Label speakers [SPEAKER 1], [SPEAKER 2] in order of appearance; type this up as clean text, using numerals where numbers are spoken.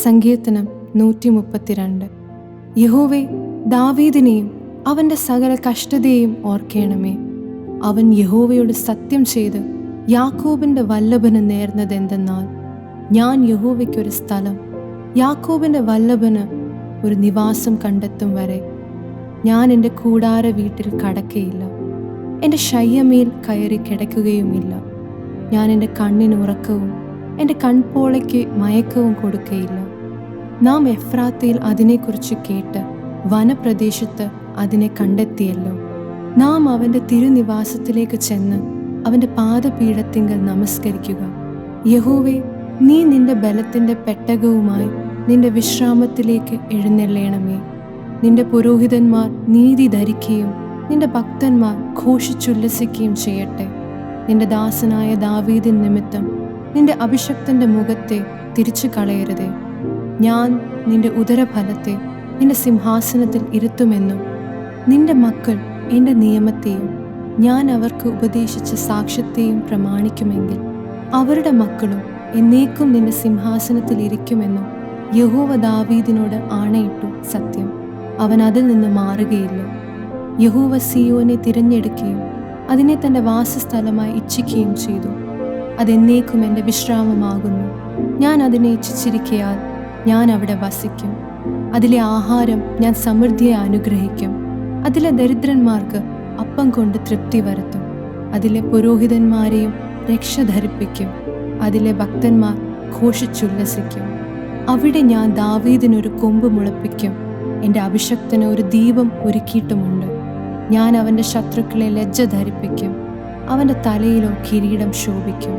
[SPEAKER 1] സങ്കീർത്തനം 132. യഹോവേ, ദാവീദിനെയും അവൻ്റെ സകല കഷ്ടതയെയും ഓർക്കേണമേ. അവൻ യഹോവയോട് സത്യം ചെയ്ത് യാക്കോബിൻ്റെ വല്ലഭന് നേർന്നതെന്തെന്നാൽ, ഞാൻ യഹോവയ്ക്കൊരു സ്ഥലം, യാക്കോബിൻ്റെ വല്ലഭന് ഒരു നിവാസം കണ്ടെത്തും വരെ ഞാൻ എൻ്റെ കൂടാര വീട്ടിൽ കടക്കയില്ല, എൻ്റെ ശയ്യമേൽ കയറി കിടക്കുകയുമില്ല. ഞാൻ എൻ്റെ കണ്ണിന് ഉറക്കവും എൻ്റെ കൺപോളയ്ക്ക് മയക്കവും കൊടുക്കയില്ല. നാം എഫ്രാത്തയിൽ അതിനെക്കുറിച്ച് കേട്ട് വനപ്രദേശത്ത് അതിനെ കണ്ടെത്തിയല്ലോ. നാം അവൻ്റെ തിരുനിവാസത്തിലേക്ക് ചെന്ന് അവൻ്റെ പാദപീഠത്തിങ്കൽ നമസ്കരിക്കുക. യഹോവേ, നീ നിന്റെ ബലത്തിൻ്റെ പെട്ടകവുമായി നിന്റെ വിശ്രാമത്തിലേക്ക് എഴുന്നള്ളേണമേ. നിന്റെ പുരോഹിതന്മാർ നീതി ധരിക്കുകയും നിന്റെ ഭക്തന്മാർ ഘോഷിച്ചുല്ലസിക്കുകയും ചെയ്യട്ടെ. നിന്റെ ദാസനായ ദാവീദിൻ നിമിത്തം നിന്റെ അഭിഷക്തന്റെ മുഖത്തെ തിരിച്ചു കളയരുതേ. ഞാൻ നിന്റെ ഉദരഫലത്തെ നിന്റെ സിംഹാസനത്തിൽ ഇരുത്തുമെന്നും നിന്റെ മക്കൾ എൻ്റെ നിയമത്തെയും ഞാൻ അവർക്ക് ഉപദേശിച്ച സാക്ഷ്യത്തെയും പ്രമാണിക്കുമെങ്കിൽ അവരുടെ മക്കളും എന്നേക്കും നിന്റെ സിംഹാസനത്തിൽ ഇരിക്കുമെന്നും യഹോവ ദാവീദിനോട് ആണയിട്ടു. സത്യം, അവൻ അതിൽ നിന്ന് മാറുകയില്ല. യഹോവ സിയോനെ തിരഞ്ഞെടുക്കുകയും അതിനെ തൻ്റെ വാസസ്ഥലമായി ഇച്ഛിക്കുകയും ചെയ്തു. അതെന്നേക്കും എൻ്റെ വിശ്രാമമാകുന്നു. ഞാൻ അതിനെ ഇച്ഛിച്ചിരിക്കയാൽ ഞാൻ അവിടെ വസിക്കും. അതിലെ ആഹാരം ഞാൻ സമൃദ്ധിയെ അനുഗ്രഹിക്കും. അതിലെ ദരിദ്രന്മാർക്ക് അപ്പം കൊണ്ട് തൃപ്തി വരുത്തും. അതിലെ പുരോഹിതന്മാരെയും രക്ഷ ധരിപ്പിക്കും. അതിലെ ഭക്തന്മാർ ഘോഷിച്ചുല്ലസിക്കും. അവിടെ ഞാൻ ദാവീദിനൊരു കൊമ്പ് മുളപ്പിക്കും. എൻ്റെ അഭിഷക്തന് ഒരു ദീപം ഒരുക്കിയിട്ടുമുണ്ട്. ഞാൻ അവൻ്റെ ശത്രുക്കളെ ലജ്ജ ധരിപ്പിക്കും. അവൻ്റെ തലയിലോ കിരീടം ശോഭിക്കും.